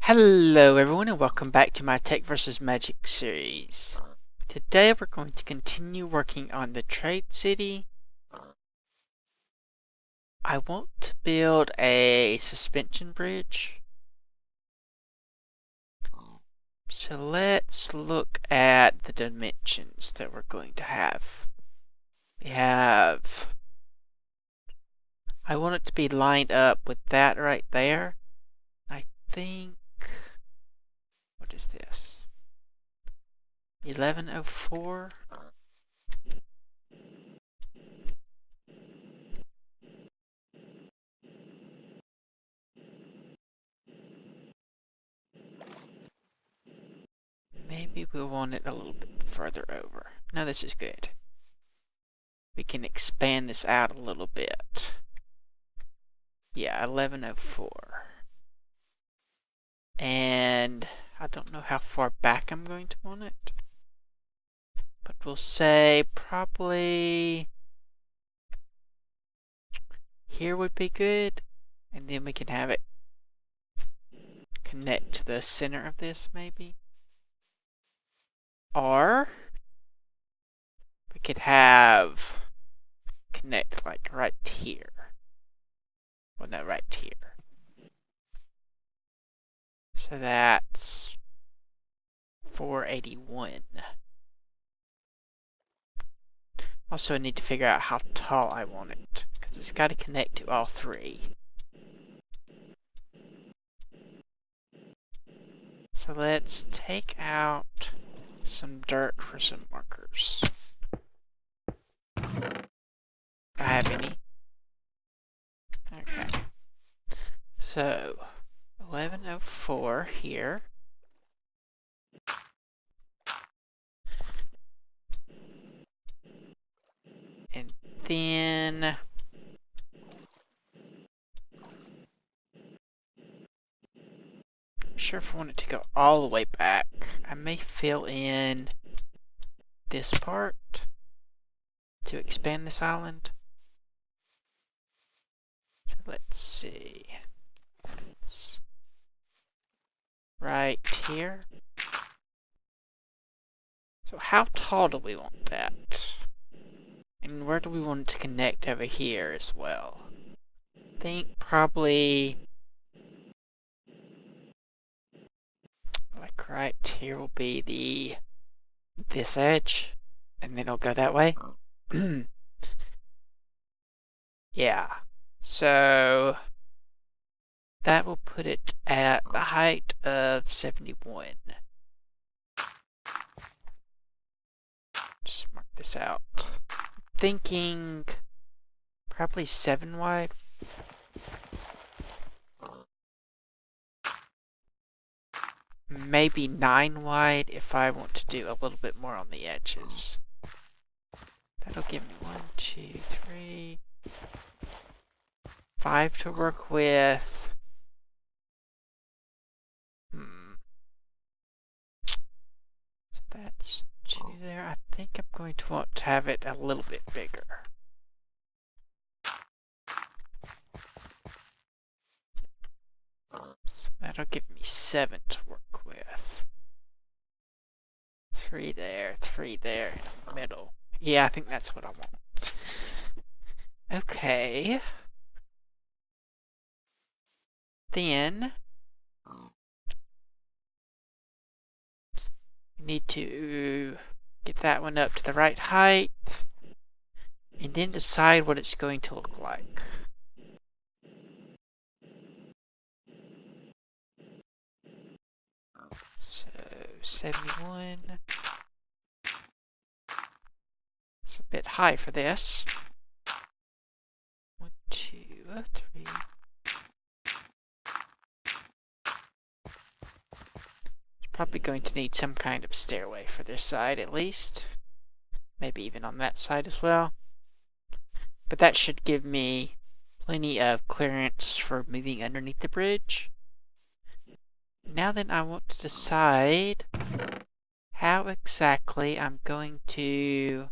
Hello everyone and welcome back to my Tech vs. Magic series. Today we're going to continue working on the Trade City. I want to build a suspension bridge. So let's look at the dimensions that we're going to have. I want it to be lined up with that right there. I think, what is this? 1104? Maybe we'll want it a little bit further over. No, this is good. We can expand this out a little bit. Yeah, 1104. And I don't know how far back I'm going to want it. But we'll say probably here would be good. And then we can have it connect to the center of this maybe. Or we could have connect like right here. Well, no, right here. So that's 481. Also, I need to figure out how tall I want it, because it's got to connect to all three. So let's take out some dirt for some markers. Do I have any? Okay. So, 1104 here. And then I'm sure if I want it to go all the way back, I may fill in this part to expand this island. So let's see. It's right here. So how tall do we want that? And where do we want it to connect over here as well? I think probably like right here will be this edge, and then it'll go that way. Yeah, so that will put it at the height of 71. Just mark this out. Thinking probably 7 wide. Maybe 9 wide if I want to do a little bit more on the edges. That'll give me 1, 2, 3, 5 to work with. So that's 2 there. I think I'm going to want to have it a little bit bigger. So that'll give me 7 to work with. 3 there, 3 there in the middle. Yeah, I think that's what I want. Okay. Then we need to get that one up to the right height and then decide what it's going to look like. So 71. It's a bit high for this. 1, 2, 3. Probably going to need some kind of stairway for this side at least. Maybe even on that side as well. But that should give me plenty of clearance for moving underneath the bridge. Now then I want to decide how exactly I'm going to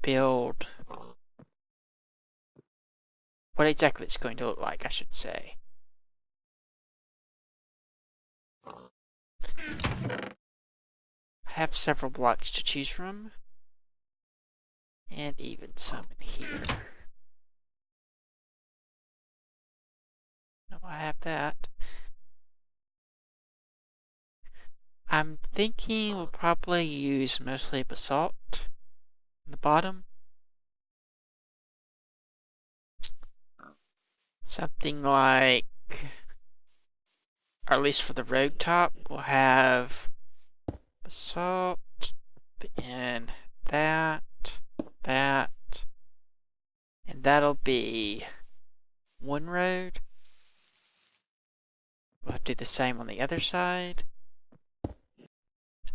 build. What exactly it's going to look like, I should say. I have several blocks to choose from. And even some in here. No, I have that. I'm thinking we'll probably use mostly basalt on the bottom. Something like, or at least for the road top, we'll have basalt, and that, and that'll be one road. We'll do the same on the other side.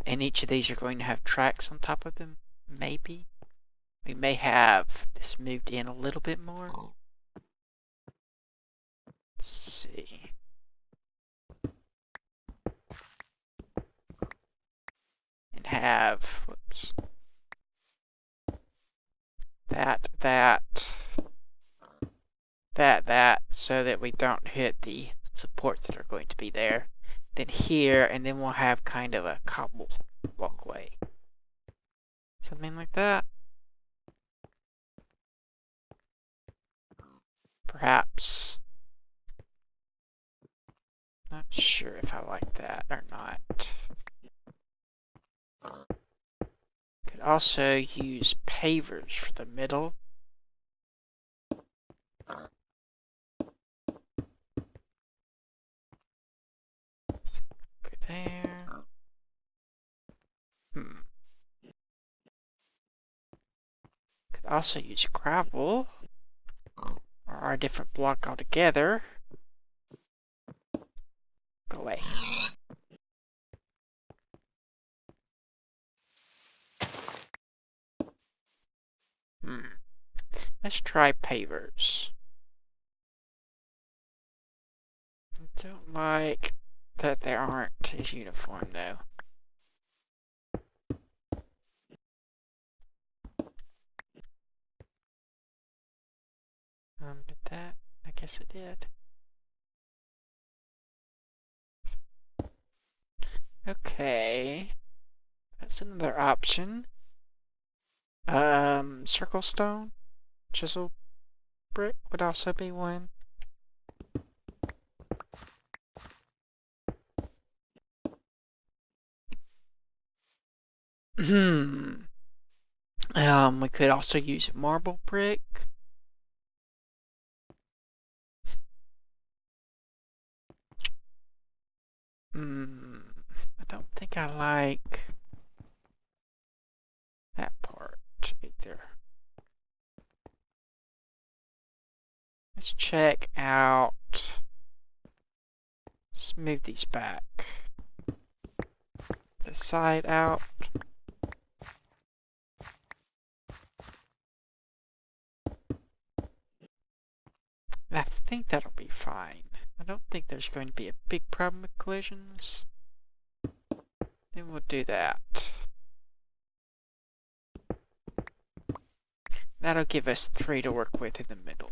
And each of these are going to have tracks on top of them, maybe. We may have this moved in a little bit more. Let's see. And have, whoops, that, so that we don't hit the supports that are going to be there. Then here, and then we'll have kind of a cobble walkway. Something like that. Perhaps. Not sure if I like that or not. Could also use pavers for the middle. Go there. Could also use gravel. Or a different block altogether. Go away. Let's try pavers. I don't like that they aren't as uniform though. Did that? I guess it did. Okay. That's another option. Circle stone, chisel brick would also be one. We could also use marble brick. I don't think I like that part either. Let's check out. Let's move these back. The side out. I think that'll be fine. I don't think there's going to be a big problem with collisions. Then we'll do that. That'll give us 3 to work with in the middle.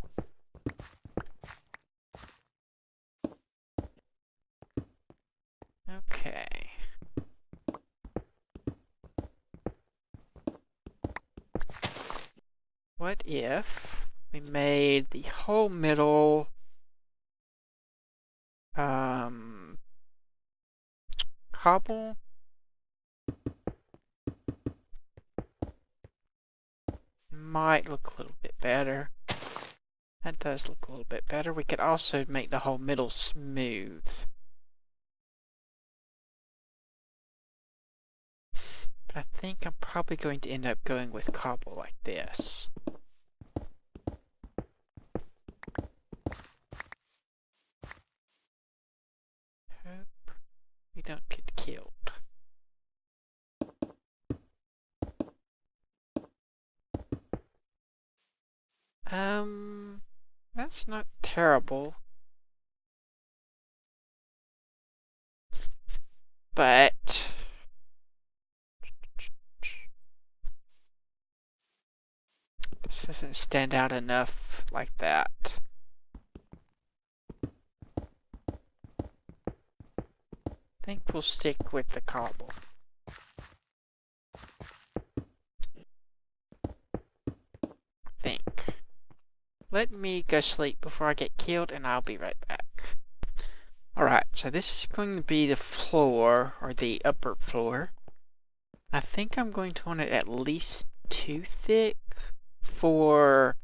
Okay. What if we made the whole middle cobble? Might look a little bit better. That does look a little bit better. We could also make the whole middle smooth. But I think I'm probably going to end up going with cobble like this. Hope we don't get killed. That's not terrible. But this doesn't stand out enough like that. I think we'll stick with the cobble. Let me go sleep before I get killed, and I'll be right back. Alright, so this is going to be the floor, or the upper floor. I think I'm going to want it at least 2 thick for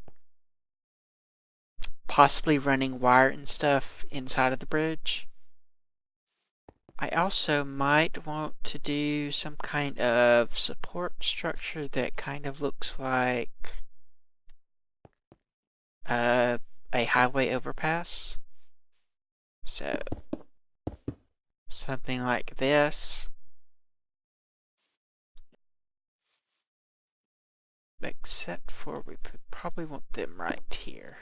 possibly running wire and stuff inside of the bridge. I also might want to do some kind of support structure that kind of looks like a highway overpass. So, something like this. Except for we probably want them right here.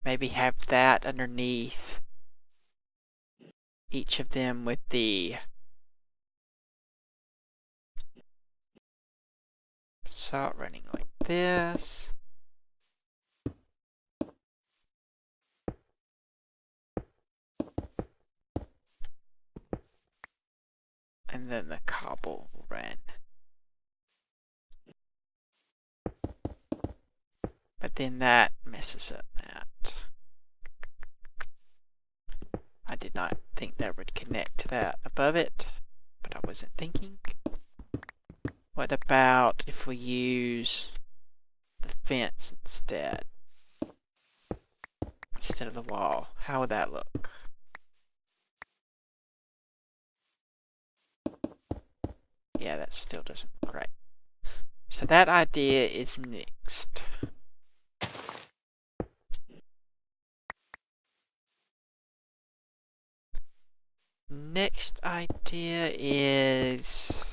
Maybe have that underneath each of them with the salt running like this. And then the cobble will run. But then that messes up that. I did not think that would connect to that above it, but I wasn't thinking. What about if we use the fence instead of the wall? How would that look? Yeah, that still doesn't look right. So that idea is next. Next idea is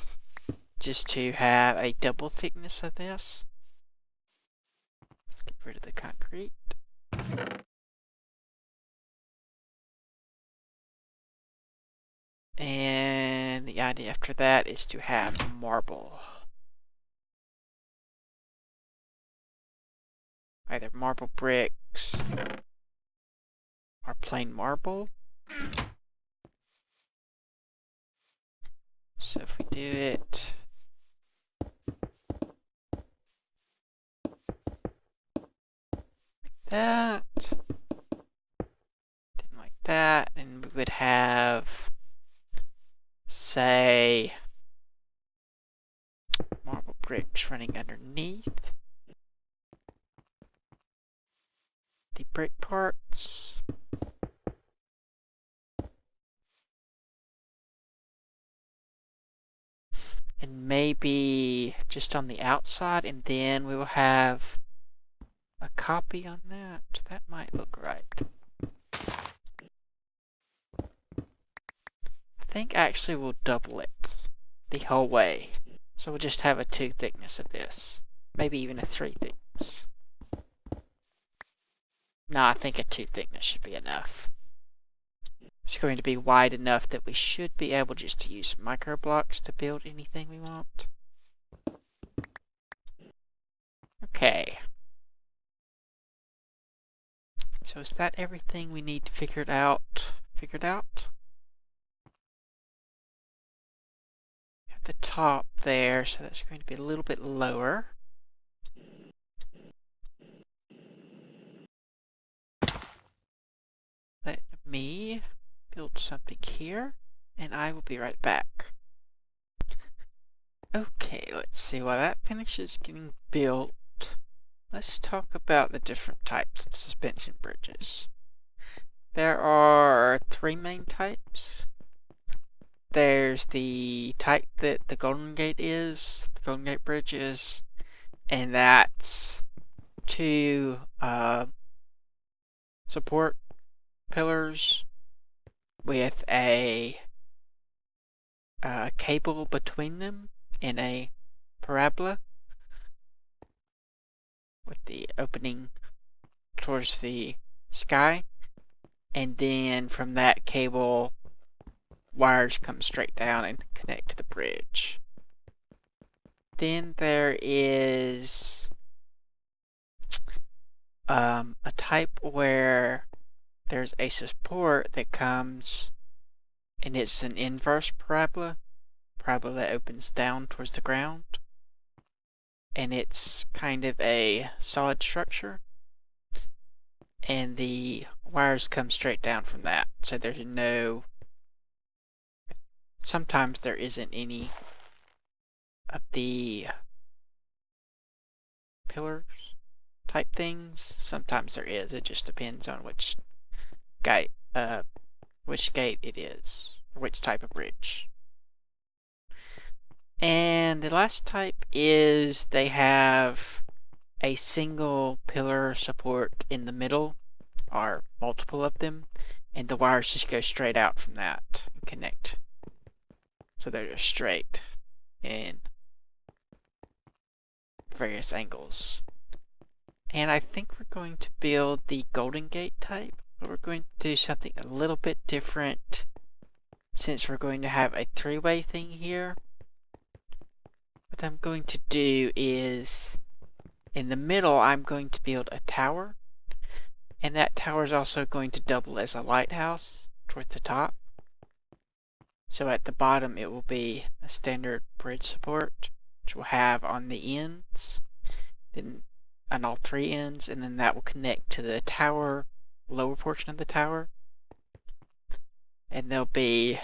just to have a double thickness of this. Let's get rid of the concrete. And the idea after that is to have marble. Either marble bricks or plain marble. So if we do it like that, then like that, and we would have, say, marble bricks running underneath the brick parts. And maybe just on the outside, and then we will have a copy on that. That might look right. I think actually we'll double it the whole way. So we'll just have a 2 thickness of this. Maybe even a 3 thickness. No, I think a 2 thickness should be enough. It's going to be wide enough that we should be able just to use micro blocks to build anything we want. Okay. So is that everything we need figured out? At the top there, so that's going to be a little bit lower. Let me build something here, and I will be right back. Okay, let's see. While that finishes getting built, let's talk about the different types of suspension bridges. There are 3 main types. There's the type that the Golden Gate Bridge is, and that's 2 support pillars with a cable between them in a parabola with the opening towards the sky, and then from that cable wires come straight down and connect to the bridge. then there is a type where there's a support that comes and it's an inverse parabola that opens down towards the ground, and it's kind of a solid structure, and the wires come straight down from that, so there's no, sometimes there isn't any of the pillars type things, sometimes there is. It just depends on which gate it is, or which type of bridge. And the last type is they have a single pillar support in the middle, or multiple of them, and the wires just go straight out from that and connect. So they're just straight in various angles. And I think we're going to build the Golden Gate type, but we're going to do something a little bit different since we're going to have a three-way thing here. What I'm going to do is, in the middle, I'm going to build a tower, and that tower is also going to double as a lighthouse towards the top. So at the bottom it will be a standard bridge support, which we'll have on the ends, then on all three ends, and then that will connect to the tower, lower portion of the tower. And there'll be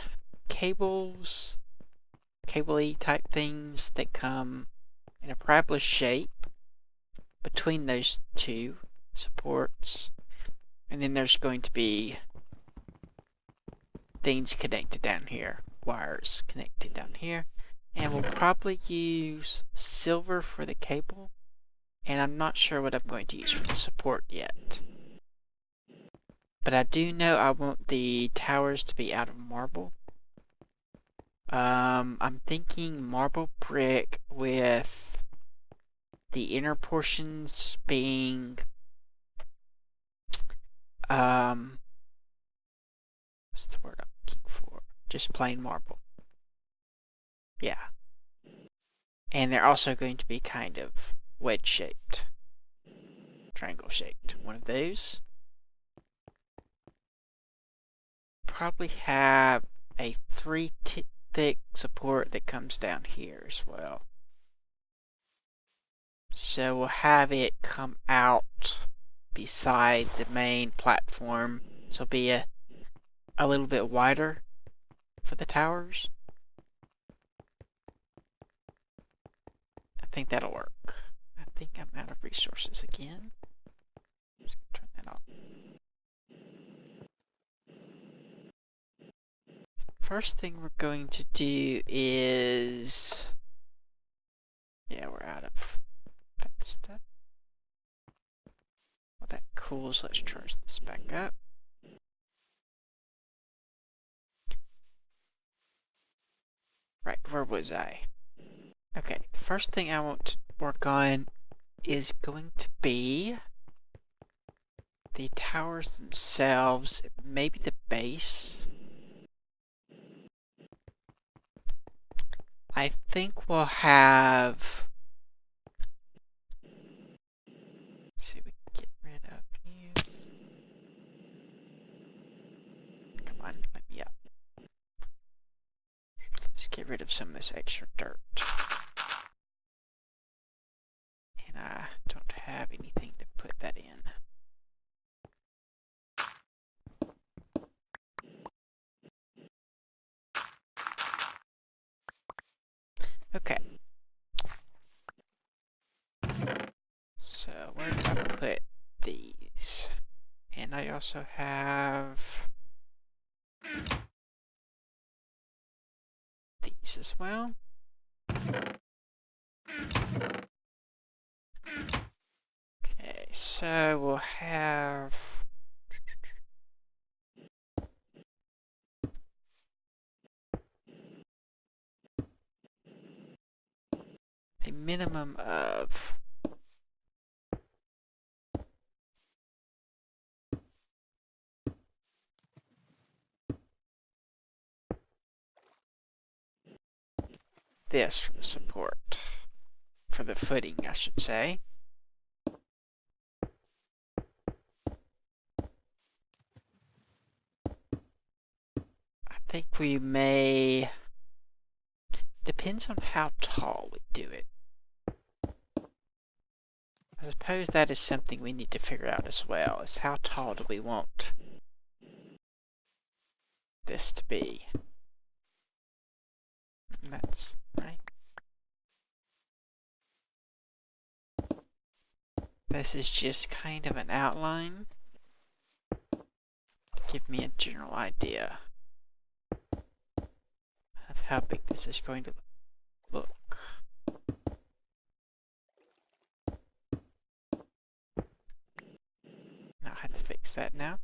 cables, cable-y type things that come in a parabola shape between those two supports. And then there's going to be things connected down here, wires connected down here. And we'll probably use silver for the cable, and I'm not sure what I'm going to use for the support yet. But I do know I want the towers to be out of marble. I'm thinking marble brick with the inner portions being what's the word I'm looking for? Just plain marble. Yeah. And they're also going to be kind of wedge-shaped. Triangle-shaped. One of those. Probably have a 3-thick support that comes down here as well. So we'll have it come out beside the main platform. So it'll be a little bit wider for the towers. I think that'll work. I think I'm out of resources again. Just turn that off. First thing we're going to do is, yeah, we're out of that stuff. Well, that cools. Let's charge this back up. Right, where was I? Okay, the first thing I want to work on is going to be the towers themselves, maybe the base. I think we'll have, let's see if we can get rid of you. Come on, let me up. Let's get rid of some of this extra dirt. And I don't have anything to put that in. Okay. So where did I put these? And I also have these as well. Okay, so we'll have a minimum of this for the support. for the footing, I should say. I think we may... Depends on how tall we do it. I suppose that is something we need to figure out as well, is how tall do we want this to be? That's right. This is just kind of an outline. Give me a general idea of how big this is going to look. Now I have to fix that now.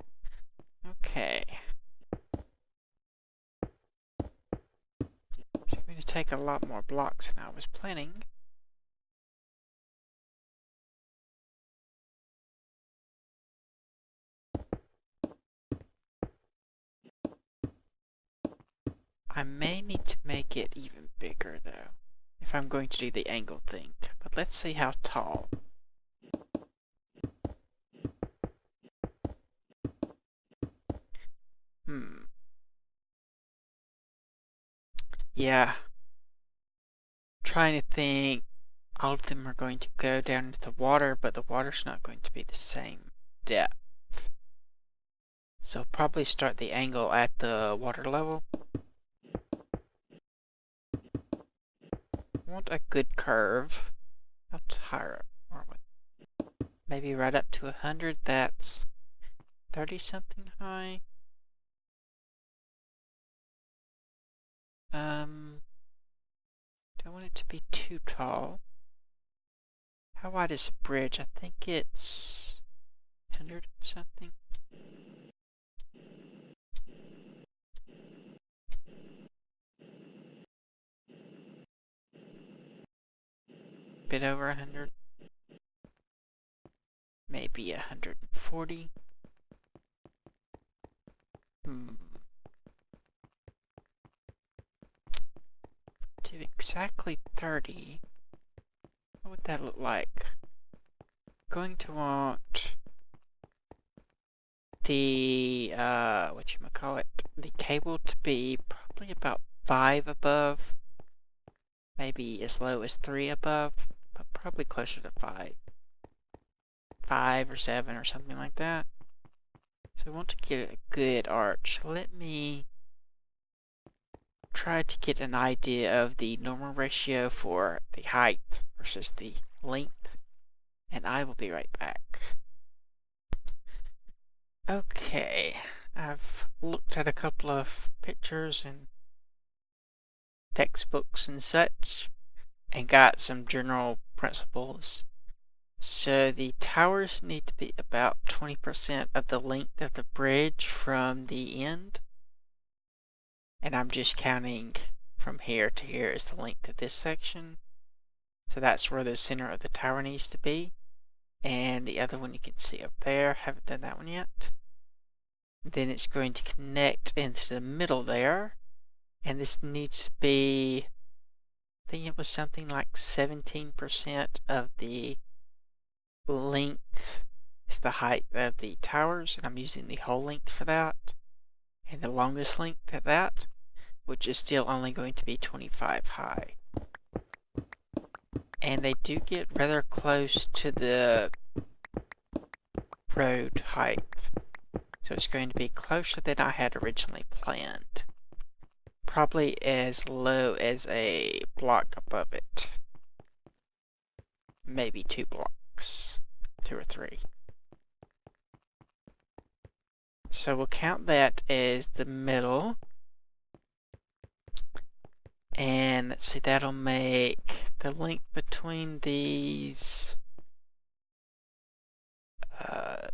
Okay. It's going to take a lot more blocks than I was planning. I may need to make it even bigger though, if I'm going to do the angle thing. But let's see how tall. Yeah. Trying to think, all of them are going to go down into the water, but the water's not going to be the same depth. So probably start the angle at the water level. Want a good curve. How higher are we? Maybe right up to 100. That's 30 something high. Don't want it to be too tall. How wide is the bridge? I think it's 100 something. Bit over 100. Maybe 140. To exactly 30. What would that look like? Going to want the the cable to be probably about 5 above, maybe as low as 3 above, but probably closer to 5 or 7 or something like that. So we want to get a good arch. Let me try to get an idea of the normal ratio for the height versus the length, and I will be right back. Okay, I've looked at a couple of pictures and textbooks and such, and got some general principles. So the towers need to be about 20% of the length of the bridge from the end. And I'm just counting from here to here is the length of this section. So that's where the center of the tower needs to be. And the other one you can see up there. Haven't done that one yet. Then it's going to connect into the middle there. And this needs to be, I think it was something like 17% of the length is the height of the towers. And I'm using the whole length for that. And the longest length at that, which is still only going to be 25 high. And they do get rather close to the road height. So it's going to be closer than I had originally planned. Probably as low as a block above it. Maybe 2 blocks. 2 or 3. So we'll count that as the middle. And let's see, that'll make the length between these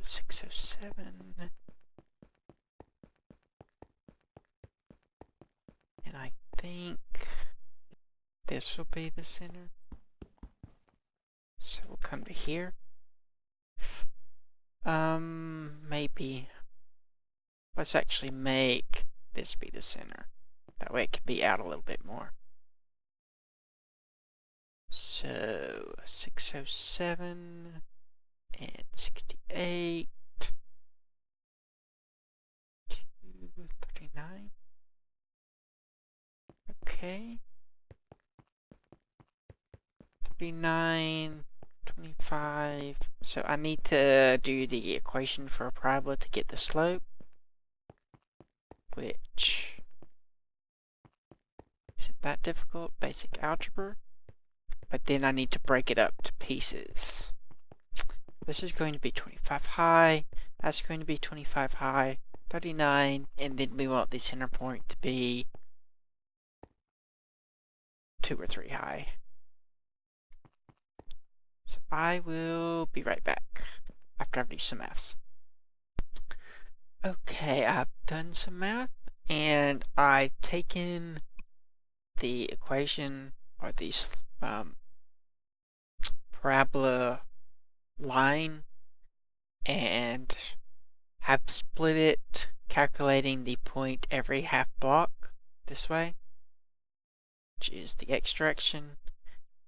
607. And I think this will be the center. So we'll come to here. Maybe. Let's actually make this be the center. That way it can be out a little bit more. So 607 and 68. 239. Okay. 39, 25. So I need to do the equation for a parabola to get the slope, which isn't that difficult, basic algebra. But then I need to break it up to pieces. This is going to be 25 high, that's going to be 25 high, 39, and then we want the center point to be 2 or 3 high. So I will be right back after I do some maths. Okay, I've done some math, and I've taken the equation, or the parabola line, and have split it, calculating the point every half block this way, which is the x direction.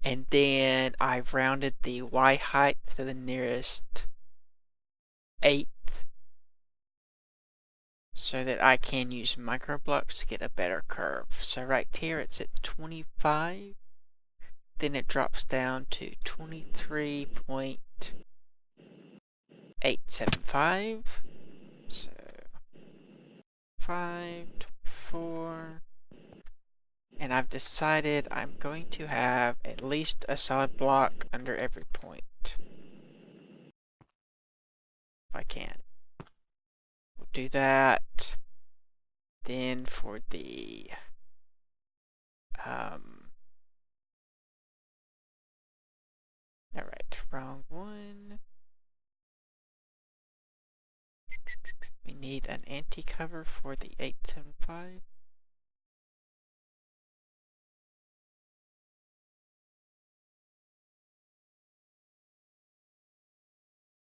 And then I've rounded the y height to the nearest eighth so that I can use micro blocks to get a better curve. So right here it's at 25, then it drops down to 23.875. So 5, 24. And I've decided I'm going to have at least a solid block under every point. If I can. We'll do that. Then for the alright, wrong one. We need an anti-cover for the 875.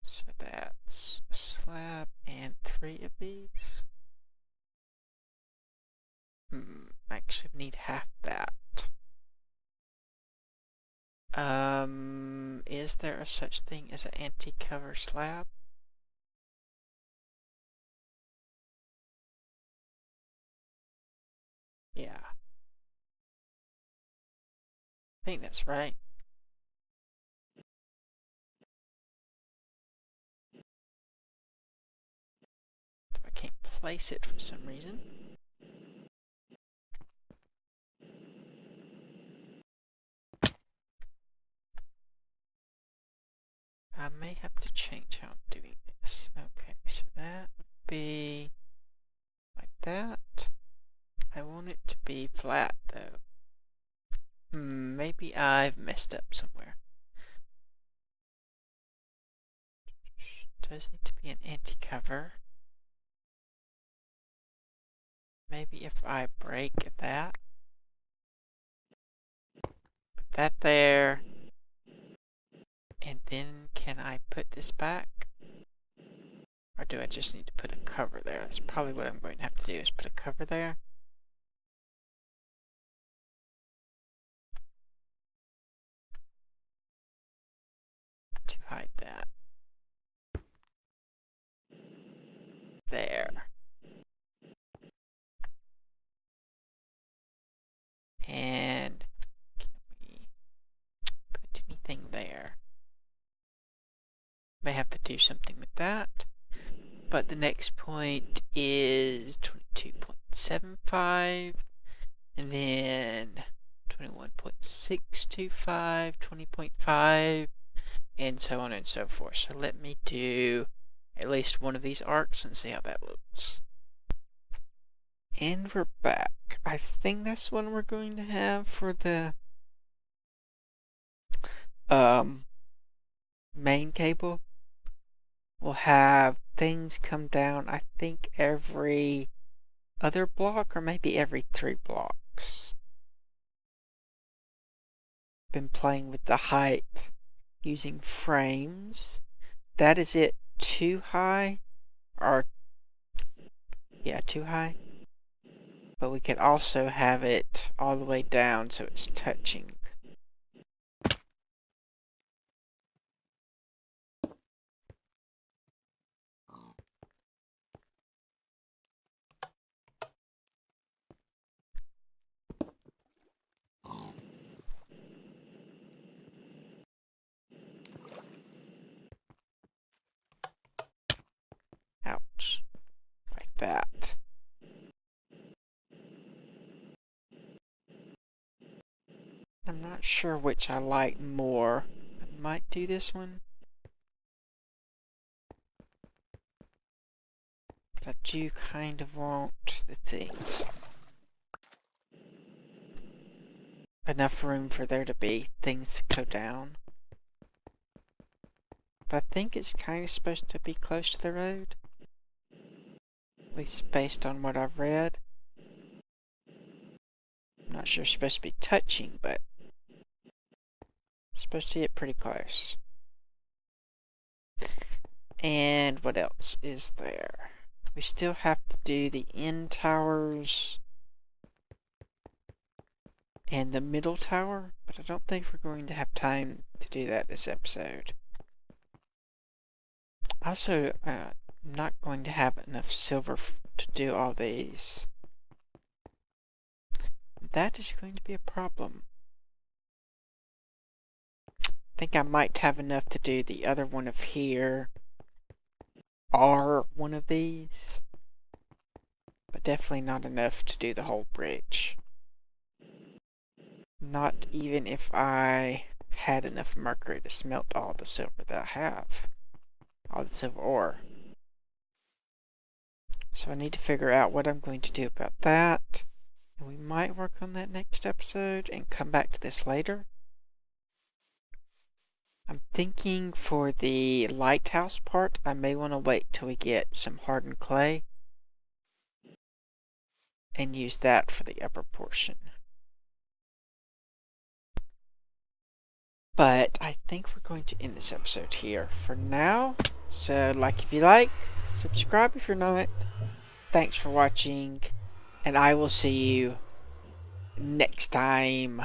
So that's a slab and 3 of these. Actually we need half that. Is there a such thing as an anti-cover slab? Yeah. I think that's right. I can't place it for some reason. I may have to change how I'm doing this. Okay, so that would be like that. I want it to be flat though. Maybe I've messed up somewhere. Does need to be an anti-cover. Maybe if I break that, put that there, and then can I put this back? Or do I just need to put a cover there? That's probably what I'm going to have to do, is put a cover there. To hide that. There. And can we put anything there? May have to do something with that. But the next point is 22.75, and then 21.625, 20.5, and so on and so forth. So let me do at least one of these arcs and see how that looks. And we're back. I think that's one we're going to have for the main cable. We'll have things come down, I think, every other block or maybe every 3 blocks. Been playing with the height using frames. That is it too high? Or, yeah, too high. But we could also have it all the way down so it's touching that. I'm not sure which I like more. I might do this one. But I do kind of want the things. Enough room for there to be things to go down. But I think it's kind of supposed to be close to the road. At least based on what I've read. I'm not sure it's supposed to be touching, but it's supposed to get pretty close. And what else is there? We still have to do the end towers and the middle tower, but I don't think we're going to have time to do that this episode. Also, I'm not going to have enough silver to do all these. That is going to be a problem. I think I might have enough to do the other one of here, or one of these, but definitely not enough to do the whole bridge. Not even if I had enough mercury to smelt all the silver that I have. All the silver ore. So I need to figure out what I'm going to do about that. And we might work on that next episode and come back to this later. I'm thinking for the lighthouse part, I may want to wait till we get some hardened clay and use that for the upper portion. But I think we're going to end this episode here for now. So like if you like, subscribe if you're not. Thanks for watching, and I will see you next time.